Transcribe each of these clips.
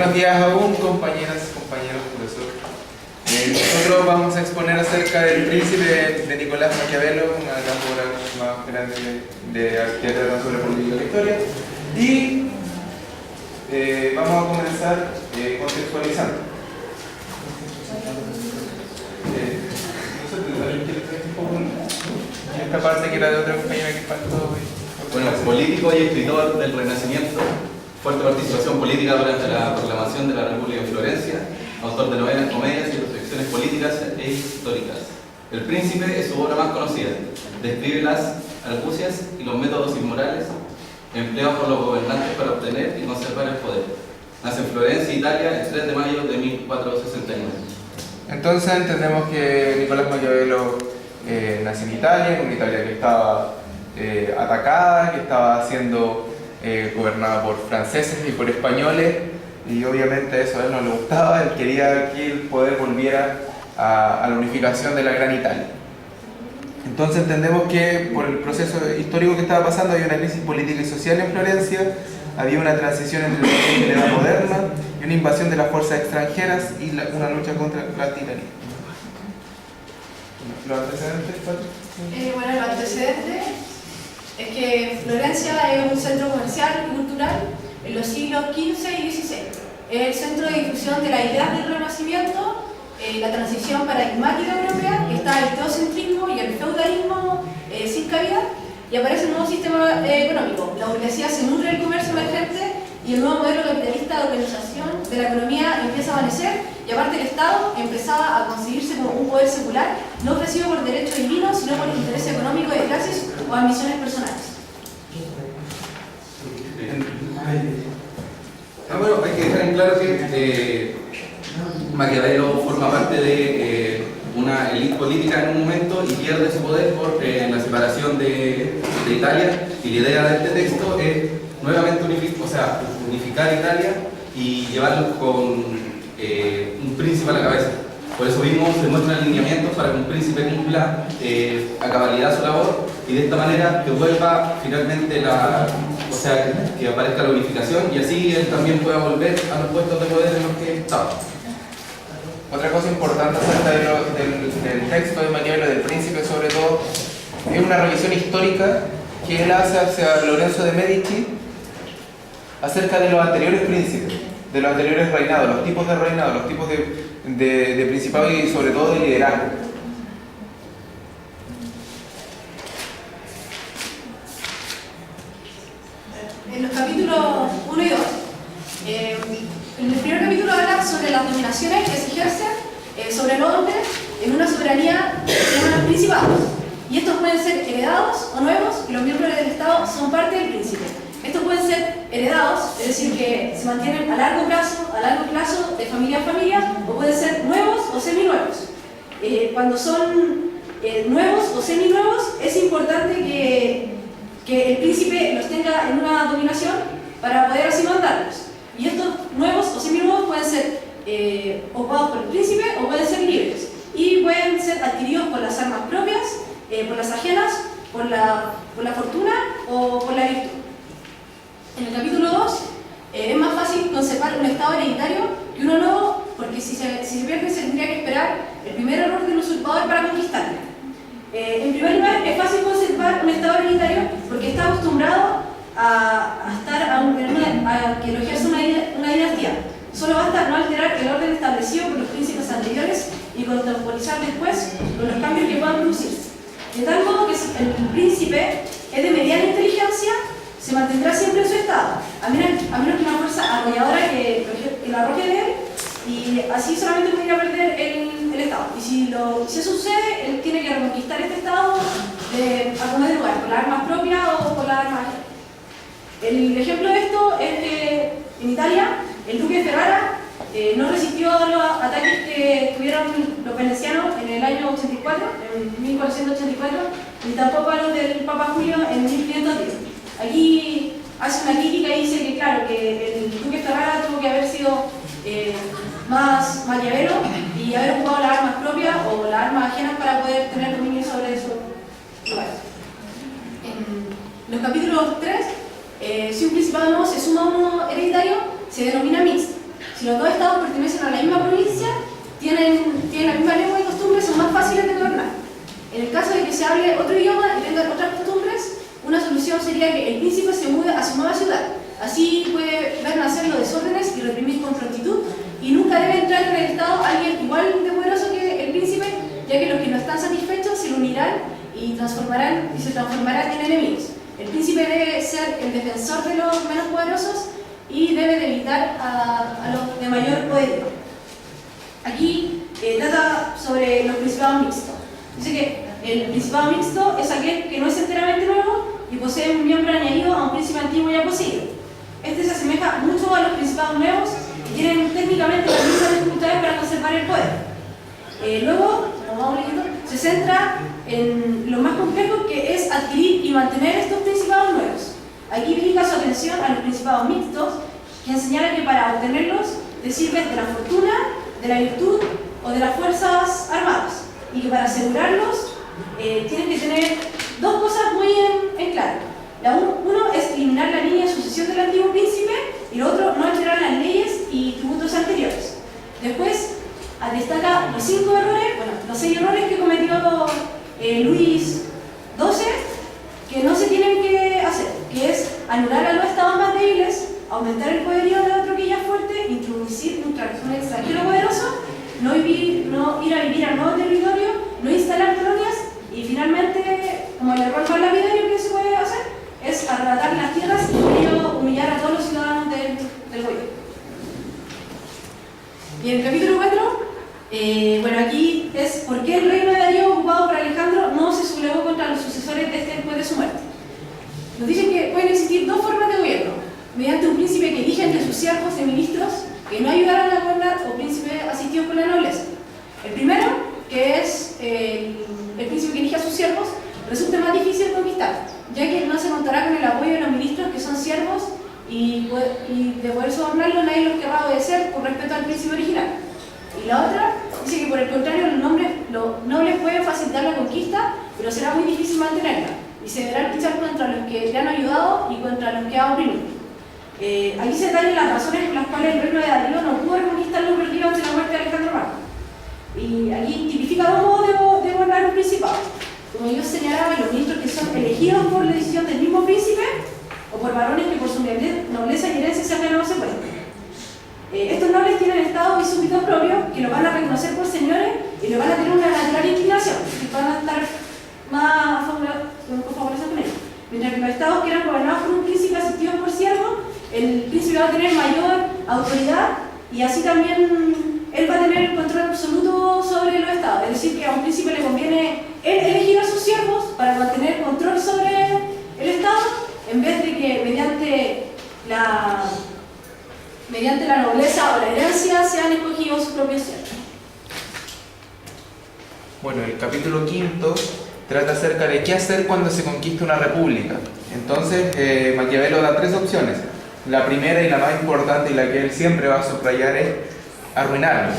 Buenos días aún, compañeras, compañeros, profesor. Nosotros vamos a exponer acerca del Príncipe de Nicolás Maquiavelo, una de las obras más grandes que tratan sobre política de la historia. Y vamos a comenzar contextualizando. Esta parte que era de otra compañera que faltó. Bueno, político y escritor del Renacimiento, fuerte participación política durante la proclamación de la República en Florencia, autor de novelas, comedias y reflexiones políticas e históricas. El Príncipe es su obra más conocida. Describe las argucias y los métodos inmorales empleados por los gobernantes para obtener y conservar el poder. Nace en Florencia, Italia, el 3 de mayo de 1469. Entonces entendemos que Nicolás Maquiavelo nace en Italia, una Italia que estaba atacada, que estaba siendo gobernada por franceses y por españoles, y obviamente eso a él no le gustaba. Él quería que el poder volviera a la unificación de la Gran Italia. Entonces entendemos que por el proceso histórico que estaba pasando había una crisis política y social en Florencia, había una transición entre la Iglesia y la Edad Moderna y una invasión de las fuerzas extranjeras y una lucha contra la tiranía. ¿Los antecedentes, Pati? Bueno, los antecedentes es que Florencia es un centro comercial y cultural en los siglos XV y XVI. Es el centro de difusión de las ideas del Renacimiento, la transición paradigmática europea, que está el teocentrismo y el feudalismo sin cabida, y aparece un nuevo sistema económico. La burguesía se nutre del comercio emergente y el nuevo modelo capitalista de organización de la economía empieza a amanecer, y aparte el Estado empezaba a conseguirse como un poder secular, no ofrecido por derecho divino, sino por interés económico de clases o ambiciones personales. Bueno, hay que dejar en claro que Maquiavelo forma parte de una élite política en un momento y pierde su poder por la separación de Italia, y la idea de este texto es nuevamente unificar Italia y llevarlos con un príncipe a la cabeza. Por eso mismo se muestran alineamientos para que un príncipe cumpla a cabalidad su labor, y de esta manera que vuelva finalmente que aparezca la unificación, y así él también pueda volver a los puestos de poder en los que estaba. Otra cosa importante acerca del texto de Maquiavelo, del Príncipe sobre todo, es una revisión histórica que él hace hacia Lorenzo de Medici acerca de los anteriores príncipes, de los anteriores reinados, los tipos de reinado, los tipos de principado y sobre todo de liderazgo. En los capítulos 1 y 2, en el primer capítulo habla sobre las dominaciones que se ejercen sobre los hombres en una soberanía que se llaman los principados. Y estos pueden ser heredados o nuevos, y los miembros del Estado son parte del príncipe. Estos pueden ser heredados, es decir, que se mantienen a largo plazo, de familia a familia, o pueden ser nuevos o seminuevos. Cuando son nuevos o seminuevos, es importante que el príncipe los tenga en una dominación para poder así mandarlos. Y estos nuevos o seminuevos pueden ser ocupados por el príncipe o pueden ser libres. Y pueden ser adquiridos por las armas propias, por las ajenas, por la fortuna o por la virtud. En el capítulo 2 es más fácil conservar un estado hereditario que uno nuevo, porque si se pierde se tendría que esperar el primer error del usurpador para conquistarlo. En primer lugar, es fácil conservar un estado hereditario porque está acostumbrado a que lo ejerza una dinastía. Solo basta no alterar el orden establecido por los príncipes anteriores y contemporizar después con los cambios que puedan producirse. De tal modo que el príncipe es de mediana inteligencia, se mantendrá siempre en su estado, a menos que una fuerza arrolladora que lo arroje de él, y así solamente podría perder el estado. Y si eso sucede, él tiene que reconquistar este estado a como de lugar, con las armas propias o con las armas ajenas. El ejemplo de esto es que en Italia el duque de Ferrara no resistió a los ataques que tuvieron los venecianos en el año 84, en 1484, ni tampoco a los del Papa Julio en 1510. Aquí hace una crítica y dice que claro, que el duque Ferrara tuvo que haber sido más Maquiavelo y haber ocupado las armas propias o las armas ajenas para poder tener dominio sobre esos lugares. En los capítulos 3, si un principado nuevo se suma a uno hereditario, se denomina mixto. Si los dos estados pertenecen a la misma provincia, tienen la misma lengua y costumbres, son más fáciles de gobernar. En el caso de que se hable otro idioma y tengan otras costumbres, una solución sería que el príncipe se mude a su nueva ciudad. Así puede ver nacer los desórdenes y reprimir con prontitud, y nunca debe entrar en el estado alguien igual de poderoso que el príncipe, ya que los que no están satisfechos se lo unirán y se transformarán en enemigos. El príncipe debe ser el defensor de los menos poderosos y debe debilitar a los de mayor poder. Aquí trata sobre los principados mixtos. Dice que el principado mixto es aquel que no es enteramente nuevo y posee un miembro añadido a un príncipe antiguo ya poseído. Este se asemeja mucho a los principados nuevos y tienen técnicamente las mismas dificultades para conservar el poder. Luego, como vamos leyendo, se centra en lo más complejo, que es adquirir y mantener estos principados nuevos. Aquí dedica su atención a los principados mixtos, quien señala que para obtenerlos te sirves de la fortuna, de la virtud o de las fuerzas armadas, y que para asegurarlos tienen que tener dos cosas muy en claro. Uno es eliminar la línea de sucesión del antiguo príncipe, y lo otro, no alterar las leyes y tributos anteriores. Después destaca los 6 errores que cometió Luis XII, que no se tienen que hacer, que es anular a los estados más débiles, aumentar el poderío de otro que ya es fuerte, introducir un extranjero poderoso, no ir a vivir al nuevo territorio, no instalar colonias, y finalmente, como el error más lapidario que se puede hacer, es arrebatar las tierras y por ello humillar a todos los ciudadanos del gobierno. Y en el capítulo 4, aquí es por qué el reino de Darío ocupado por Alejandro no se sublevó contra los sucesores de este después de su muerte. Nos dicen que pueden existir dos formas de gobierno: mediante un príncipe que elige entre sus siervos y ministros que no ayudaran a gobernar, o príncipes asistidos por la nobleza. El primero, que es el príncipe que elige a sus siervos, resulta más difícil de conquistar, ya que no se contará con el apoyo de los ministros que son siervos, y de poder sobornarlos nadie los querrá obedecer por respeto al príncipe original. Y la otra dice que por el contrario los nobles pueden facilitar la conquista, pero será muy difícil mantenerla, y se deberá luchar contra los que le han ayudado y contra los que ha oprimido. Aquí se detallan las razones por las cuales el reino de Darío no pudo reconquistar lo perdido ante la muerte de Alejandro Magno. Y aquí tipifica dos modos de gobernar un principado. Como yo señalaba, los ministros que son elegidos por la decisión del mismo príncipe, o por varones que por su nobleza y herencia se han ganado ese puesto. Estos nobles tienen estados y súbditos propios que los van a reconocer por señores y los van a tener una natural inclinación, que van a estar más favorecidos con ellos. Mientras que los estados que eran gobernados por un príncipe asistido por siervos, el príncipe va a tener mayor autoridad, y así también él va a tener el control absoluto sobre los estados. Es decir, que a un príncipe le conviene él elegir a sus siervos para mantener control sobre el estado, en vez de que mediante la nobleza o la herencia sean escogidos sus propios siervos. Bueno, el capítulo 5 trata acerca de qué hacer cuando se conquista una república. Entonces, Maquiavelo da 3 opciones. La primera y la más importante, y la que él siempre va a subrayar, es arruinarlo.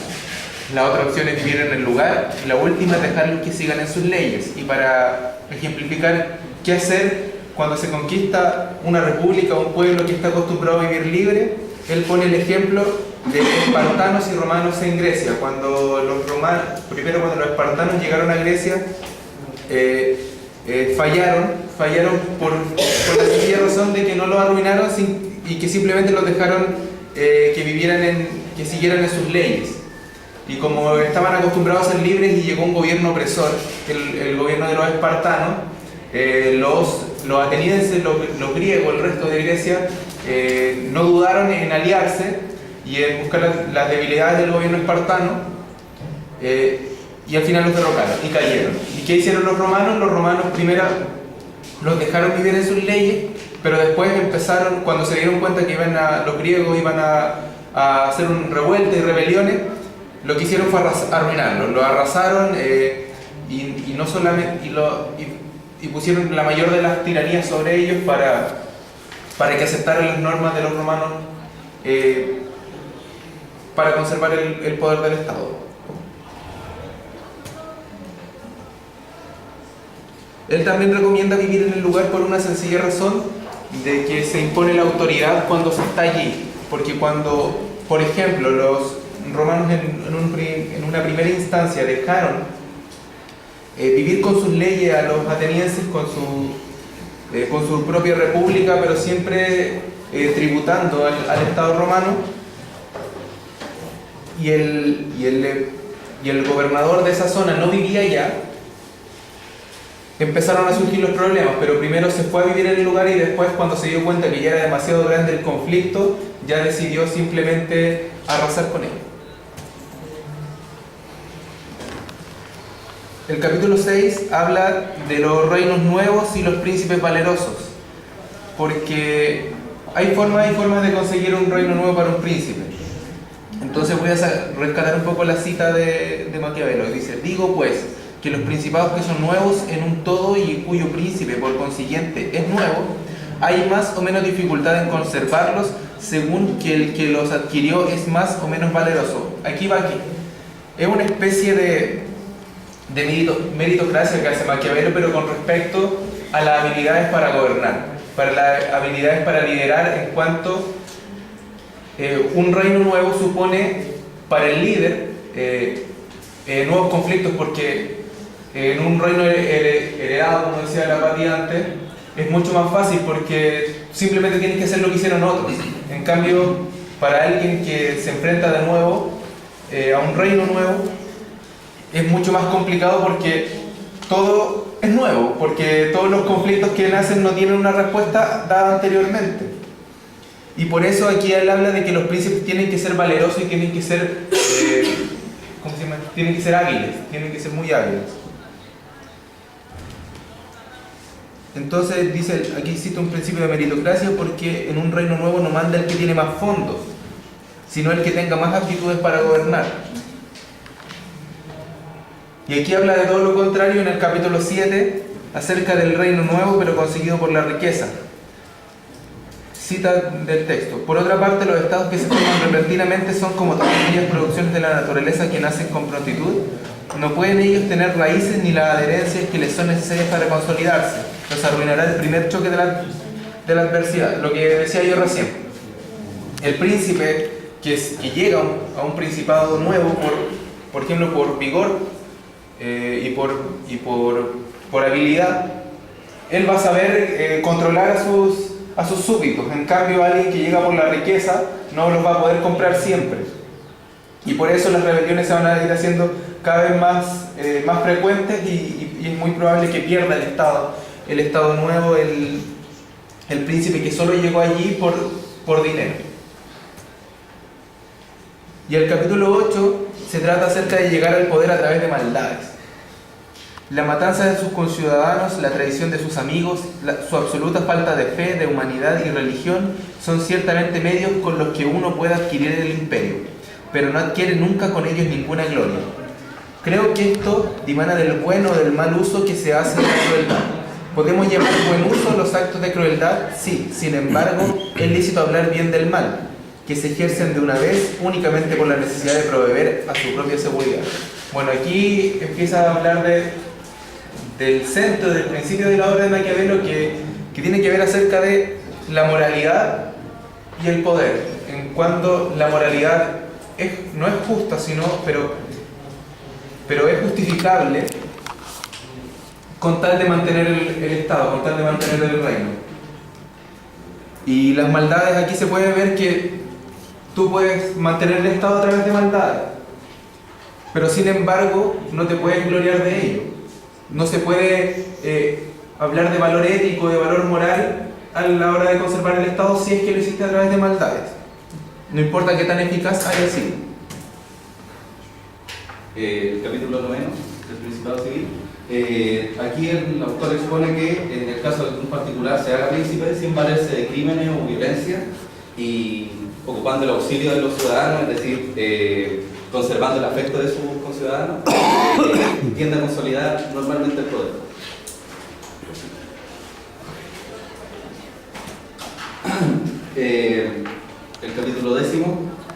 La otra opción es vivir en el lugar, y la última es dejarlos que sigan en sus leyes. Y para ejemplificar qué hacer cuando se conquista una república o un pueblo que está acostumbrado a vivir libre, él pone el ejemplo de espartanos y romanos en Grecia. Cuando los espartanos llegaron a Grecia, fallaron por la sencilla razón de que no los arruinaron y que simplemente los dejaron que siguieran en sus leyes. Y como estaban acostumbrados a ser libres y llegó un gobierno opresor, el gobierno de los espartanos, los atenienses, los griegos, el resto de Grecia, no dudaron en aliarse y en buscar las debilidades del gobierno espartano, y al final los derrocaron y cayeron. ¿Y qué hicieron los romanos? Los romanos primero los dejaron vivir en sus leyes, pero después empezaron, cuando se dieron cuenta que los griegos iban a hacer un revuelta y rebeliones, lo que hicieron fue arruinarlos, lo arrasaron, y no solamente y pusieron la mayor de las tiranías sobre ellos para que aceptaran las normas de los romanos, para conservar el poder del Estado. Él también recomienda vivir en el lugar por una sencilla razón, de que se impone la autoridad cuando se está allí, porque cuando por ejemplo, los romanos en una primera instancia dejaron vivir con sus leyes a los atenienses con su propia república, pero siempre tributando al Estado romano, y el gobernador de esa zona no vivía allá, empezaron a surgir los problemas, pero primero se fue a vivir en el lugar y después, cuando se dio cuenta que ya era demasiado grande el conflicto, ya decidió simplemente arrasar con él. El capítulo 6 habla de los reinos nuevos y los príncipes valerosos, porque hay formas de conseguir un reino nuevo para un príncipe. Entonces voy a rescatar un poco la cita de Maquiavelo. Dice: digo pues que los principados que son nuevos en un todo y cuyo príncipe por consiguiente es nuevo, hay más o menos dificultad en conservarlos según que el que los adquirió es más o menos valeroso. Aquí. Es una especie de meritocracia que hace Maquiavelo, pero con respecto a las habilidades para gobernar, para las habilidades para liderar, en cuanto un reino nuevo supone para el líder nuevos conflictos, porque en un reino heredado, como decía la Pati antes, es mucho más fácil porque simplemente tienes que hacer lo que hicieron otros. En cambio, para alguien que se enfrenta de nuevo a un reino nuevo, es mucho más complicado porque todo es nuevo, porque todos los conflictos que nacen no tienen una respuesta dada anteriormente. Y por eso aquí él habla de que los príncipes tienen que ser valerosos y tienen que ser, ¿cómo se llama? Tienen que ser hábiles, tienen que ser muy hábiles. Entonces dice, aquí cita un principio de meritocracia, porque en un reino nuevo no manda el que tiene más fondos, sino el que tenga más aptitudes para gobernar. Y aquí habla de todo lo contrario en el capítulo 7, acerca del reino nuevo pero conseguido por la riqueza. Cita del texto: por otra parte, los estados que se forman repentinamente son como todas aquellas producciones de la naturaleza que nacen con prontitud. No pueden ellos tener raíces ni las adherencias que les son necesarias para consolidarse. Los arruinará el primer choque de la adversidad. Lo que decía yo recién. El príncipe que llega a un principado nuevo, por ejemplo, por vigor y por habilidad, él va a saber controlar a sus súbditos. En cambio, alguien que llega por la riqueza no los va a poder comprar siempre. Y por eso las rebeliones se van a ir haciendo cada vez más frecuentes, y es muy probable que pierda el Estado nuevo, el príncipe que solo llegó allí por dinero. Y el capítulo 8 se trata acerca de llegar al poder a través de maldades. La matanza de sus conciudadanos, la traición de sus amigos, su absoluta falta de fe, de humanidad y religión son ciertamente medios con los que uno puede adquirir el imperio, pero no adquiere nunca con ellos ninguna gloria. Creo que esto dimana del buen o del mal uso que se hace de la crueldad. ¿Podemos llamar buen uso los actos de crueldad? Sí, sin embargo, es lícito hablar bien del mal, que se ejercen de una vez únicamente por la necesidad de proveer a su propia seguridad. Bueno, aquí empieza a hablar del centro, del principio de la obra de Maquiavelo, que tiene que ver acerca de la moralidad y el poder, en cuanto la moralidad no es justa, pero es justificable con tal de mantener el Estado, con tal de mantener el reino. Y las maldades, aquí se puede ver que tú puedes mantener el Estado a través de maldades, pero sin embargo no te puedes gloriar de ello. No se puede hablar de valor ético, de valor moral a la hora de conservar el Estado si es que lo hiciste a través de maldades. No importa qué tan eficaz haya sido. El capítulo 9 del Principado Civil. Aquí el autor expone que en el caso de que un particular se haga príncipe sin valerse de crímenes o violencia y ocupando el auxilio de los ciudadanos, es decir, conservando el afecto de sus conciudadanos, tiende a consolidar normalmente el poder. El capítulo 10,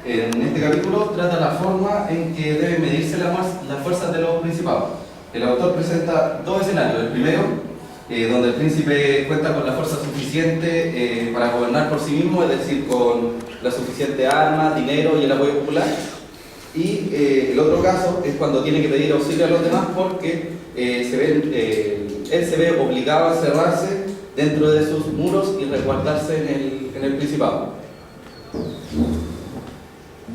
en este capítulo trata la forma en que deben medirse las fuerzas de los principados. El autor presenta dos escenarios. El primero, donde el príncipe cuenta con la fuerza suficiente para gobernar por sí mismo, es decir, con la suficiente arma, dinero y el apoyo popular. Y el otro caso es cuando tiene que pedir auxilio a los demás porque él se ve obligado a encerrarse dentro de sus muros y resguardarse en el principado.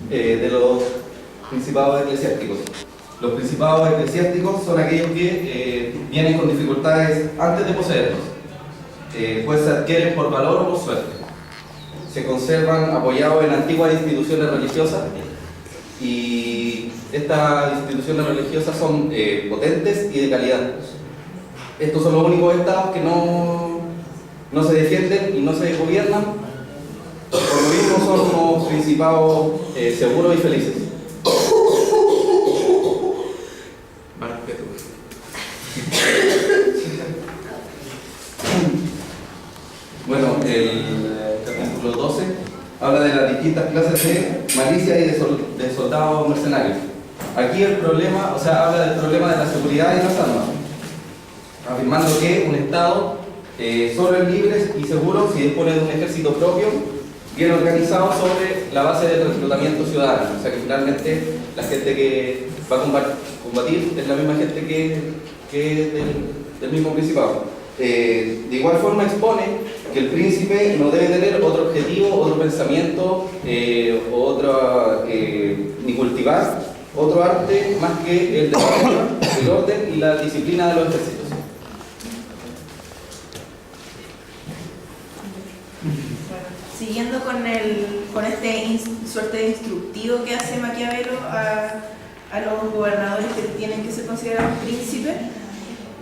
De los principados eclesiásticos. Los principados eclesiásticos son aquellos que vienen con dificultades antes de poseerlos, pues se adquieren por valor o por suerte. Se conservan apoyados en antiguas instituciones religiosas y estas instituciones religiosas son potentes y de calidad. Estos son los únicos estados que no se defienden y no se gobiernan, por lo mismo son unos principados seguros y felices. Bueno, el capítulo 12 habla de las distintas clases de malicia y de soldados mercenarios. Aquí el problema, habla del problema de la seguridad y las armas, afirmando que un Estado solo es libre y seguro si dispone de un ejército propio, bien organizado sobre la base del reclutamiento ciudadano. O sea que finalmente la gente que va a combatir es la misma gente que del mismo principado. De igual forma expone que el príncipe no debe tener otro objetivo, otro pensamiento, ni cultivar otro arte más que el de el orden y la disciplina de los ejércitos. Siguiendo con este suerte de instructivo que hace Maquiavelo a los gobernadores que tienen que ser considerados príncipes,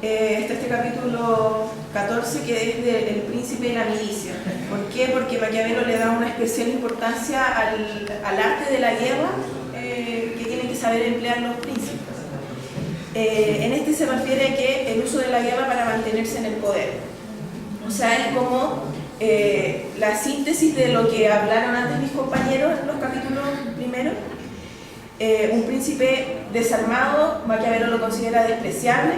está este capítulo 14 que es del príncipe y la milicia. ¿Por qué? Porque Maquiavelo le da una especial importancia al arte de la guerra que tienen que saber emplear los príncipes. En este se refiere a que el uso de la guerra para mantenerse en el poder. O sea, es como la síntesis de lo que hablaron antes mis compañeros en los capítulos primeros. Un príncipe desarmado, Maquiavelo lo considera despreciable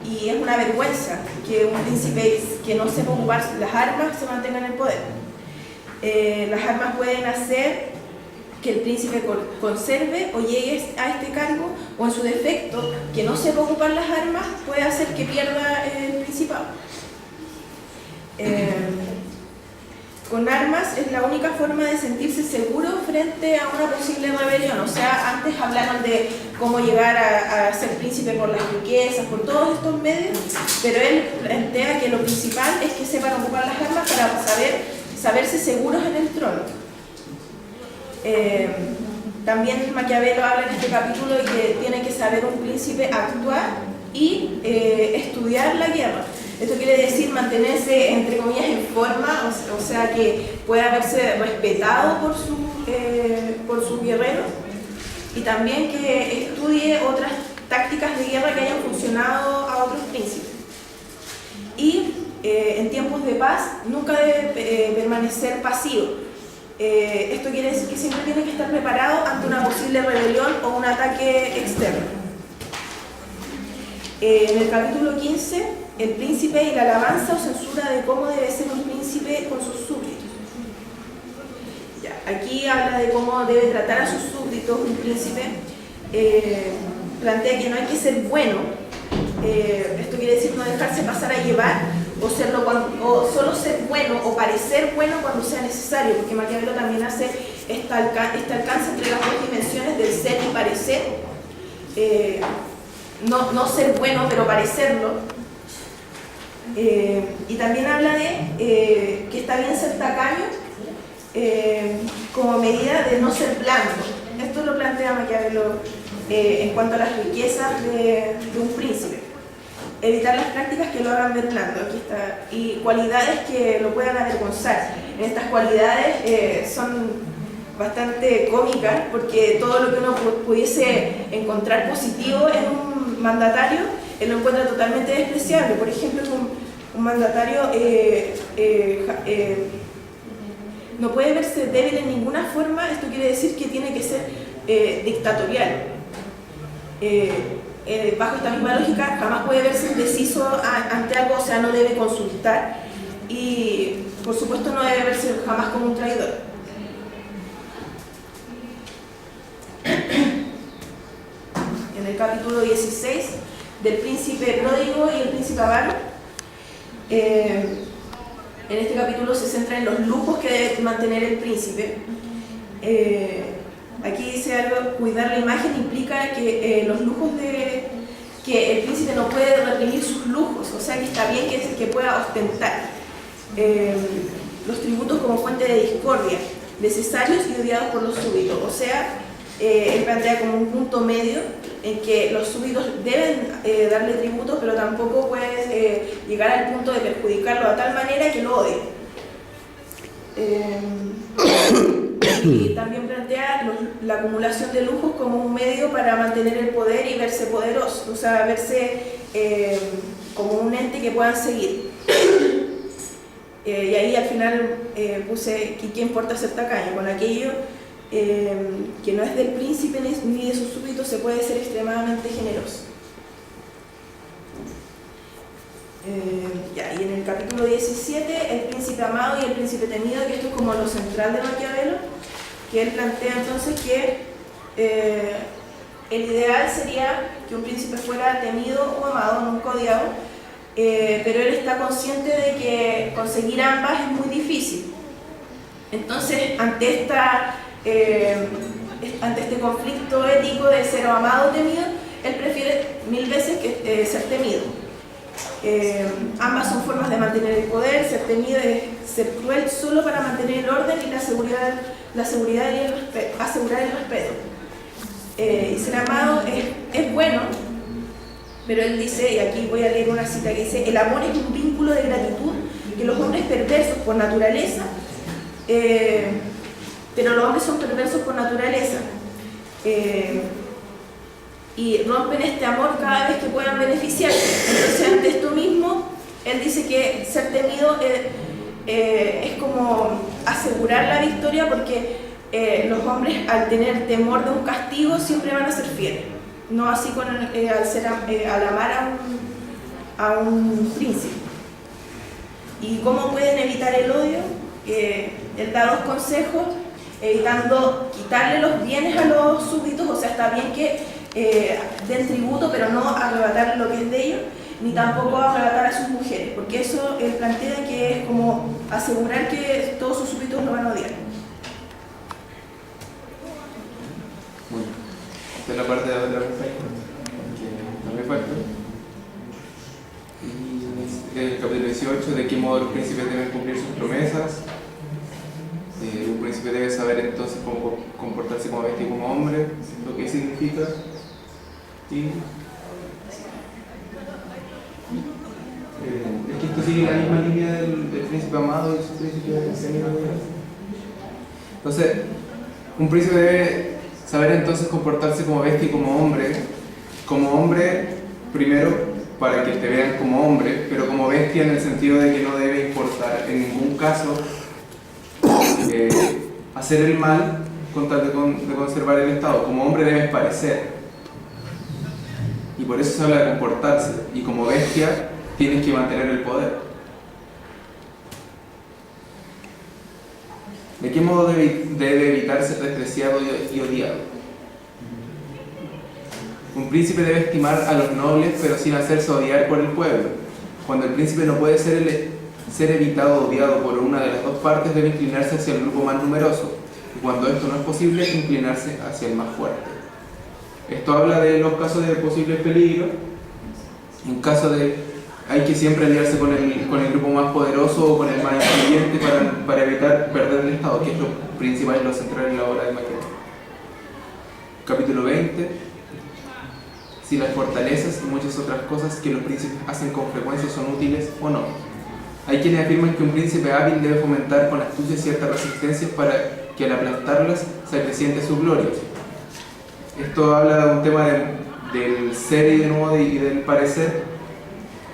y es una vergüenza que un príncipe que no sepa ocupar las armas se mantenga en el poder. Las armas pueden hacer que el príncipe conserve o llegue a este cargo, o en su defecto, que no sepa ocupar las armas puede hacer que pierda el principado. Con armas es la única forma de sentirse seguro frente a una posible rebelión. O sea, antes hablaron de cómo llegar a ser príncipe por las riquezas, por todos estos medios, pero él plantea que lo principal es que sepan ocupar las armas para saberse seguros en el trono. También Maquiavelo habla en este capítulo de que tiene que saber un príncipe actuar y estudiar la guerra. Esto quiere decir mantenerse, entre comillas, en forma, o sea que pueda verse respetado por sus guerreros, y también que estudie otras tácticas de guerra que hayan funcionado a otros príncipes. Y en tiempos de paz nunca debe permanecer pasivo. Esto quiere decir que siempre tiene que estar preparado ante una posible rebelión o un ataque externo. En el capítulo 15, el príncipe y la alabanza o censura de cómo debe ser un príncipe con sus súbditos. Aquí habla de cómo debe tratar a sus súbditos un príncipe. Plantea que no hay que ser bueno. Esto quiere decir no dejarse pasar a llevar o solo ser bueno o parecer bueno cuando sea necesario, porque Maquiavelo también hace este alcance entre las dos dimensiones del ser y parecer. No ser bueno, pero parecerlo. Y también habla de que está bien ser tacaño como medida de no ser blando. Esto lo plantea Maquiavelo en cuanto a las riquezas de un príncipe. Evitar las prácticas que lo hagan ver blando, aquí está, y cualidades que lo puedan avergonzar. Estas cualidades son bastante cómicas, porque todo lo que uno pudiese encontrar positivo en un mandatario, él lo encuentra totalmente despreciable. Por ejemplo, un mandatario no puede verse débil en ninguna forma. Esto quiere decir que tiene que ser dictatorial. bajo esta misma lógica, jamás puede verse indeciso ante algo, o sea, no debe consultar y, por supuesto, no debe verse jamás como un traidor. En el capítulo 16 del príncipe pródigo y el príncipe avaro, en este capítulo se centra en los lujos que debe mantener el príncipe. Aquí dice algo: cuidar la imagen implica que los lujos que el príncipe no puede reprimir sus lujos, o sea que está bien que pueda ostentar. Los tributos como fuente de discordia, necesarios y odiados por los súbditos, o sea, él plantea como un punto medio en que los súbditos deben darle tributos, pero tampoco puedes llegar al punto de perjudicarlo a tal manera que lo odie. Y también plantea la acumulación de lujos como un medio para mantener el poder y verse poderoso, o sea, verse como un ente que puedan seguir. Y ahí al final puse que qué importa ser tacaño, con aquello que no es del príncipe ni de sus súbditos se puede ser extremadamente generoso. Y en el capítulo 17, el príncipe amado y el príncipe temido, que esto es como lo central de Maquiavelo, que él plantea entonces que el ideal sería que un príncipe fuera temido o amado, nunca odiado, pero él está consciente de que conseguir ambas es muy difícil. Entonces, ante este conflicto ético de ser amado o temido, él prefiere 1000 veces que ser temido. Ambas son formas de mantener el poder. Ser temido es ser cruel solo para mantener el orden y la seguridad y el respeto, asegurar el respeto. Y ser amado es bueno, pero él dice, y aquí voy a leer una cita que dice: el amor es un vínculo de gratitud que los hombres perversos por naturaleza, pero los hombres son perversos por naturaleza, y rompen este amor cada vez que puedan beneficiarse. Entonces, ante esto mismo, él dice que ser temido es como asegurar la victoria, porque los hombres, al tener temor de un castigo, siempre van a ser fieles. No así al amar a un príncipe. ¿Y cómo pueden evitar el odio? Él da 2 consejos, evitando quitarle los bienes a los súbditos, o sea, está bien que den tributo, pero no arrebatar lo que es de ellos, ni tampoco arrebatar a sus mujeres, porque eso él plantea que es como asegurar que todos sus súbditos lo van a odiar. Bueno, esta es la parte de la otra perfecta, que también falta. Y el capítulo 18, de qué modo los príncipes deben cumplir sus promesas. Un príncipe debe saber entonces cómo comportarse como bestia y como hombre, lo que significa. Y es que esto sigue la misma línea del príncipe amado y su príncipe temido. Entonces, un príncipe debe saber entonces comportarse como bestia y como hombre. Como hombre, primero, para que te vean como hombre, pero como bestia en el sentido de que no debe importar en ningún caso hacer el mal con tal de conservar el Estado. Como hombre debes parecer, y por eso se habla de comportarse, y como bestia tienes que mantener el poder. ¿De qué modo debe evitar ser despreciado y odiado? Un príncipe debe estimar a los nobles, pero sin hacerse odiar por el pueblo. Cuando el príncipe no puede ser evitado o odiado por una de las 2 partes, debe inclinarse hacia el grupo más numeroso, y cuando esto no es posible, inclinarse hacia el más fuerte. Esto habla de los casos de posibles peligros. En caso de hay que siempre aliarse con el grupo más poderoso o con el más influyente para evitar perder el Estado, que es lo principal y lo central en la obra de Maquiavelo. Capítulo 20. Si las fortalezas y muchas otras cosas que los príncipes hacen con frecuencia son útiles o no. Hay quienes afirman que un príncipe hábil debe fomentar con astucia ciertas resistencias para que al aplastarlas se acreciente su gloria. Esto habla de un tema del ser y de nuevo y del parecer,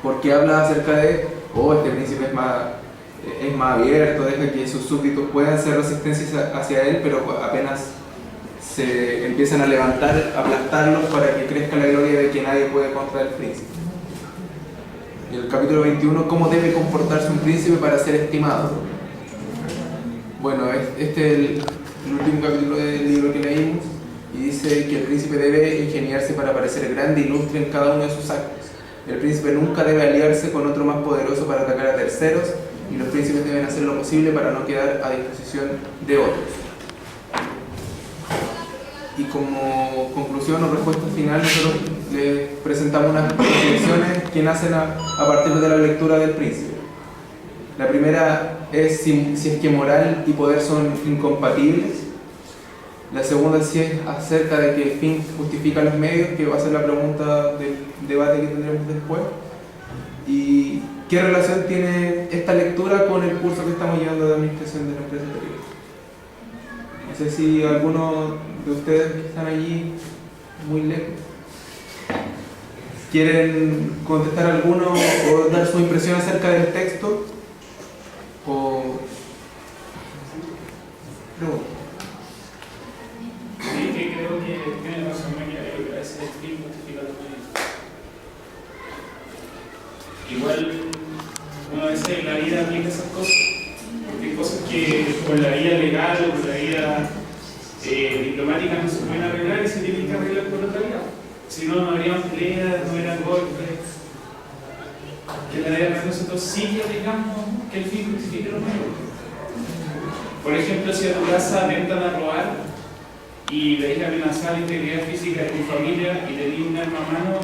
porque habla acerca de, este príncipe es más abierto, deja que sus súbditos puedan hacer resistencias hacia él, pero apenas se empiezan a levantar, a aplastarlos para que crezca la gloria de que nadie puede contra el príncipe. Y el capítulo 21, ¿cómo debe comportarse un príncipe para ser estimado? Bueno, este es el último capítulo del libro que leímos, y dice que el príncipe debe ingeniarse para parecer grande y ilustre en cada uno de sus actos. El príncipe nunca debe aliarse con otro más poderoso para atacar a terceros, y los príncipes deben hacer lo posible para no quedar a disposición de otros. Y como conclusión o respuesta final, nosotros les presentamos unas reflexiones que nacen a partir de la lectura del príncipe. La primera es si es que moral y poder son incompatibles. La segunda si es acerca de que el fin justifica los medios, que va a ser la pregunta del debate que tendremos después. Y qué relación tiene esta lectura con el curso que estamos llevando de administración de la empresa exterior. No sé si alguno de ustedes que están allí muy lejos quieren contestar alguno o dar su impresión acerca del texto o no. Sí, que creo que tiene razón Maquiavelo, que a veces el fin justifica los medios. Igual, uno a veces en la vida aplica esas cosas, porque hay cosas que por la vía legal o por la vía diplomática no se pueden arreglar y se tienen que arreglar por otra vía. Si no, no habrían peleas, no eran golpes. Que la ley de nosotros sigue, digamos, que el fin justifique los medios. Por ejemplo, si a tu casa atentan a robar y veis amenazar la integridad física de tu familia y tenéis un arma a mano,